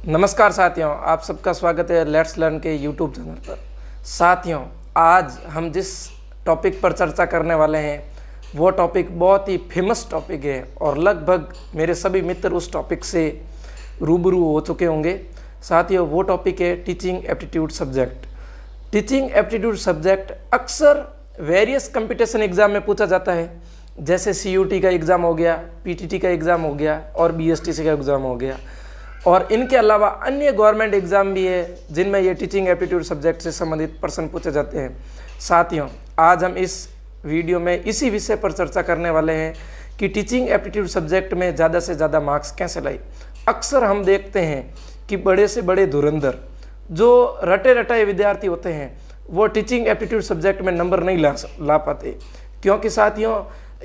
नमस्कार साथियों, आप सबका स्वागत है लेट्स लर्न के यूट्यूब चैनल पर। साथियों, आज हम जिस टॉपिक पर चर्चा करने वाले हैं वो टॉपिक बहुत ही फेमस टॉपिक है और लगभग मेरे सभी मित्र उस टॉपिक से रूबरू हो चुके होंगे। साथियों, वो टॉपिक है teaching aptitude subject. Teaching aptitude subject अक्सर वेरियस कंपटीशन एग्ज़ाम में पूछा जाता है, जैसे CUT का एग्ज़ाम हो गया, PTT का एग्ज़ाम हो गया और BSTC का एग्ज़ाम हो गया। और इनके अलावा अन्य गवर्नमेंट एग्ज़ाम भी है जिनमें ये टीचिंग एप्टीट्यूड सब्जेक्ट से संबंधित प्रश्न पूछे जाते हैं। साथियों, आज हम इस वीडियो में इसी विषय पर चर्चा करने वाले हैं कि टीचिंग एप्टीट्यूड सब्जेक्ट में ज़्यादा से ज़्यादा मार्क्स कैसे लाए। अक्सर हम देखते हैं कि बड़े से बड़े धुरंधर जो रटे रटाए विद्यार्थी होते हैं वो टीचिंग एप्टीट्यूड सब्जेक्ट में नंबर नहीं ला पाते, क्योंकि साथियों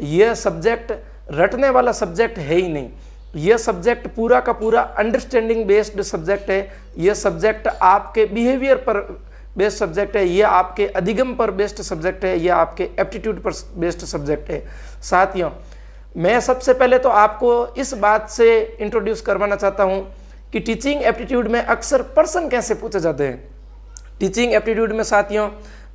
यह सब्जेक्ट रटने वाला सब्जेक्ट है ही नहीं। यह सब्जेक्ट पूरा का पूरा अंडरस्टैंडिंग बेस्ड सब्जेक्ट है। यह सब्जेक्ट आपके बिहेवियर पर बेस्ड सब्जेक्ट है, यह आपके अधिगम पर बेस्ड सब्जेक्ट है, यह आपके एप्टीट्यूड पर बेस्ड सब्जेक्ट है। साथियों, मैं सबसे पहले तो आपको इस बात से इंट्रोड्यूस करवाना चाहता हूं कि टीचिंग एप्टीट्यूड में अक्सर प्रश्न कैसे पूछे जाते हैं। टीचिंग एप्टीट्यूड में साथियों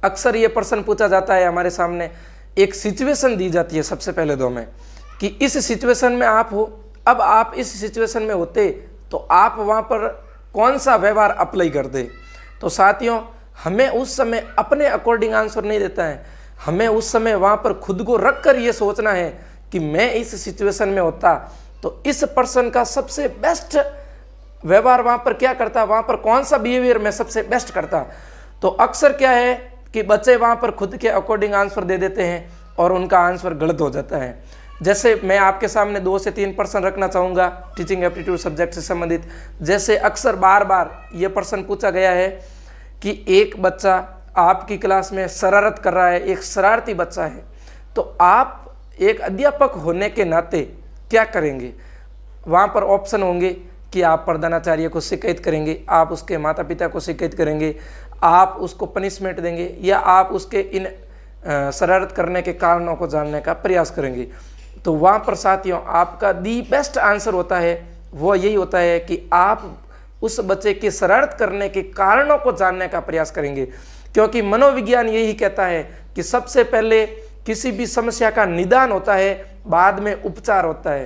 अक्सर ये प्रश्न पूछा जाता है, हमारे सामने एक सिचुएशन दी जाती है सबसे पहले दो में कि इस सिचुएशन में आप हो। अब आप इस सिचुएशन में होते तो आप वहाँ पर कौन सा व्यवहार अप्लाई करते। तो साथियों, हमें उस समय अपने अकॉर्डिंग आंसर नहीं देता है, हमें उस समय वहाँ पर खुद को रख कर ये सोचना है कि मैं इस सिचुएशन में होता तो इस पर्सन का सबसे बेस्ट व्यवहार वहाँ पर क्या करता, वहाँ पर कौन सा बिहेवियर मैं सबसे बेस्ट करता। तो अक्सर क्या है कि बच्चे वहाँ पर खुद के अकॉर्डिंग आंसर दे देते हैं और उनका आंसर गलत हो जाता है। जैसे मैं आपके सामने 2 से 3 प्रश्न रखना चाहूँगा टीचिंग एप्टीट्यूड सब्जेक्ट से संबंधित। जैसे अक्सर बार बार ये प्रश्न पूछा गया है कि एक बच्चा आपकी क्लास में शरारत कर रहा है, एक शरारती बच्चा है, तो आप एक अध्यापक होने के नाते क्या करेंगे। वहाँ पर ऑप्शन होंगे कि आप प्रधानाचार्य को शिकायत करेंगे, आप उसके माता पिता को शिकायत करेंगे, आप उसको पनिशमेंट देंगे या आप उसके इन शरारत करने के कारणों को जानने का प्रयास करेंगे। तो वहाँ पर साथियों आपका दी बेस्ट आंसर होता है वो यही होता है कि आप उस बच्चे के शरारत करने के कारणों को जानने का प्रयास करेंगे, क्योंकि मनोविज्ञान यही कहता है कि सबसे पहले किसी भी समस्या का निदान होता है, बाद में उपचार होता है।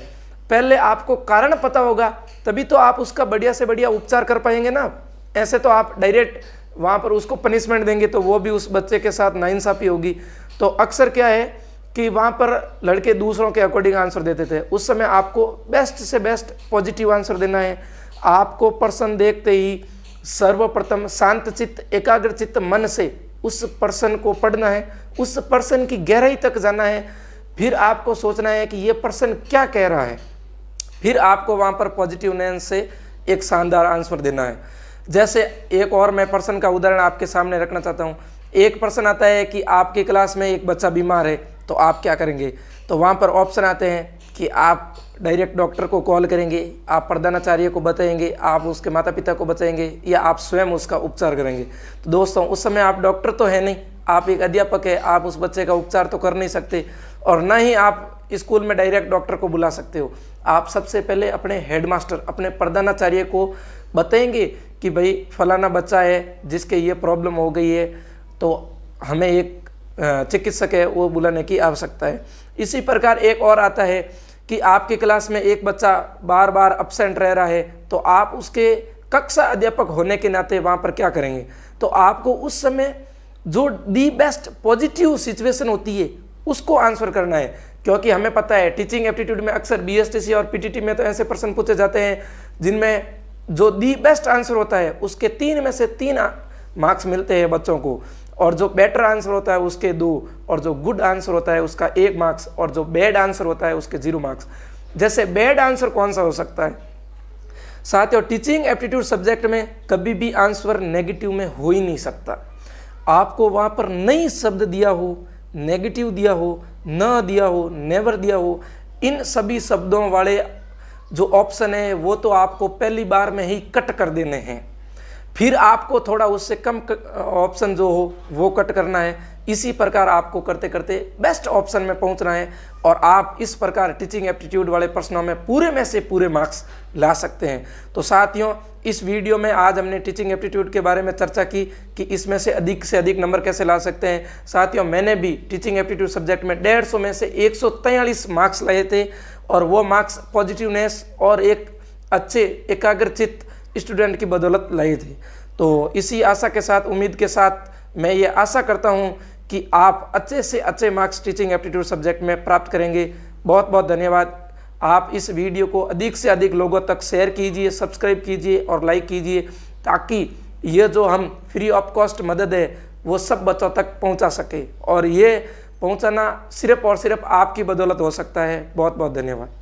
पहले आपको कारण पता होगा तभी तो आप उसका बढ़िया से बढ़िया उपचार कर पाएंगे ना। ऐसे तो आप डायरेक्ट वहाँ पर उसको पनिशमेंट देंगे तो वो भी उस बच्चे के साथ नाइंसाफ़ी होगी। तो अक्सर क्या है कि वहाँ पर लड़के दूसरों के अकॉर्डिंग आंसर देते थे, उस समय आपको बेस्ट से बेस्ट पॉजिटिव आंसर देना है। आपको पर्सन देखते ही सर्वप्रथम शांत चित्त एकाग्र चित्त मन से उस पर्सन को पढ़ना है, उस पर्सन की गहराई तक जाना है, फिर आपको सोचना है कि ये पर्सन क्या कह रहा है, फिर आपको वहाँ पर पॉजिटिवनेस से एक शानदार आंसर देना है। जैसे एक और मैं पर्सन का उदाहरण आपके सामने रखना चाहता हूँ। एक पर्सन आता है कि आपकी क्लास में एक बच्चा बीमार है तो आप क्या करेंगे। तो वहाँ पर ऑप्शन आते हैं कि आप डायरेक्ट डॉक्टर को कॉल करेंगे, आप प्रधानाचार्य को बताएंगे, आप उसके माता पिता को बताएंगे या आप स्वयं उसका उपचार करेंगे। तो दोस्तों उस समय आप डॉक्टर तो है नहीं, आप एक अध्यापक है, आप उस बच्चे का उपचार तो कर नहीं सकते और ना ही आप स्कूल में डायरेक्ट डॉक्टर को बुला सकते हो। आप सबसे पहले अपने हेडमास्टर अपने प्रधानाचार्य को बताएंगे कि भाई फलाना बच्चा है जिसके ये प्रॉब्लम हो गई है, तो हमें एक चिकित्सक है वो बुलाने की आवश्यकता है। इसी प्रकार एक और आता है कि आपकी क्लास में एक बच्चा बार बार अब्सेंट रह रहा है, तो आप उसके कक्षा अध्यापक होने के नाते वहाँ पर क्या करेंगे। तो आपको उस समय जो दी बेस्ट पॉजिटिव सिचुएशन होती है उसको आंसर करना है, क्योंकि हमें पता है टीचिंग एप्टीट्यूड में अक्सर BSTC और PTT में तो ऐसे प्रश्न पूछे जाते हैं जिनमें जो दी बेस्ट आंसर होता है उसके 3 में से 3 मार्क्स मिलते हैं बच्चों को, और जो बेटर आंसर होता है उसके 2, और जो गुड आंसर होता है उसका 1 मार्क्स, और जो बैड आंसर होता है उसके 0 मार्क्स। जैसे बैड आंसर कौन सा हो सकता है साथियों, टीचिंग एप्टीट्यूड सब्जेक्ट में कभी भी आंसर नेगेटिव में हो ही नहीं सकता। आपको वहाँ पर नई शब्द दिया हो, नेगेटिव दिया हो, न दिया हो, नेवर दिया हो, इन सभी शब्दों वाले जो ऑप्शन है वो तो आपको पहली बार में ही कट कर देने हैं। फिर आपको थोड़ा उससे कम ऑप्शन जो हो वो कट करना है, इसी प्रकार आपको करते करते बेस्ट ऑप्शन में पहुंचना है और आप इस प्रकार टीचिंग एप्टीट्यूड वाले प्रश्नों में पूरे में से पूरे मार्क्स ला सकते हैं। तो साथियों, इस वीडियो में आज हमने टीचिंग एप्टीट्यूड के बारे में चर्चा की कि इसमें से अधिक नंबर कैसे ला सकते हैं। साथियों, मैंने भी टीचिंग एप्टीट्यूड सब्जेक्ट में 150 में से 143 मार्क्स लाए थे और वो मार्क्स पॉजिटिवनेस और एक अच्छे एकाग्रचित स्टूडेंट की बदौलत लाए थे। तो इसी आशा के साथ, उम्मीद के साथ मैं ये आशा करता हूँ कि आप अच्छे से अच्छे मार्क्स टीचिंग एप्टीट्यूड सब्जेक्ट में प्राप्त करेंगे। बहुत बहुत धन्यवाद। आप इस वीडियो को अधिक से अधिक लोगों तक शेयर कीजिए, सब्सक्राइब कीजिए और लाइक कीजिए, ताकि ये जो हम फ्री ऑफ कॉस्ट मदद है वो सब बच्चों तक पहुंचा सके, और ये पहुंचाना सिर्फ और सिर्फ आपकी बदौलत हो सकता है। बहुत बहुत धन्यवाद।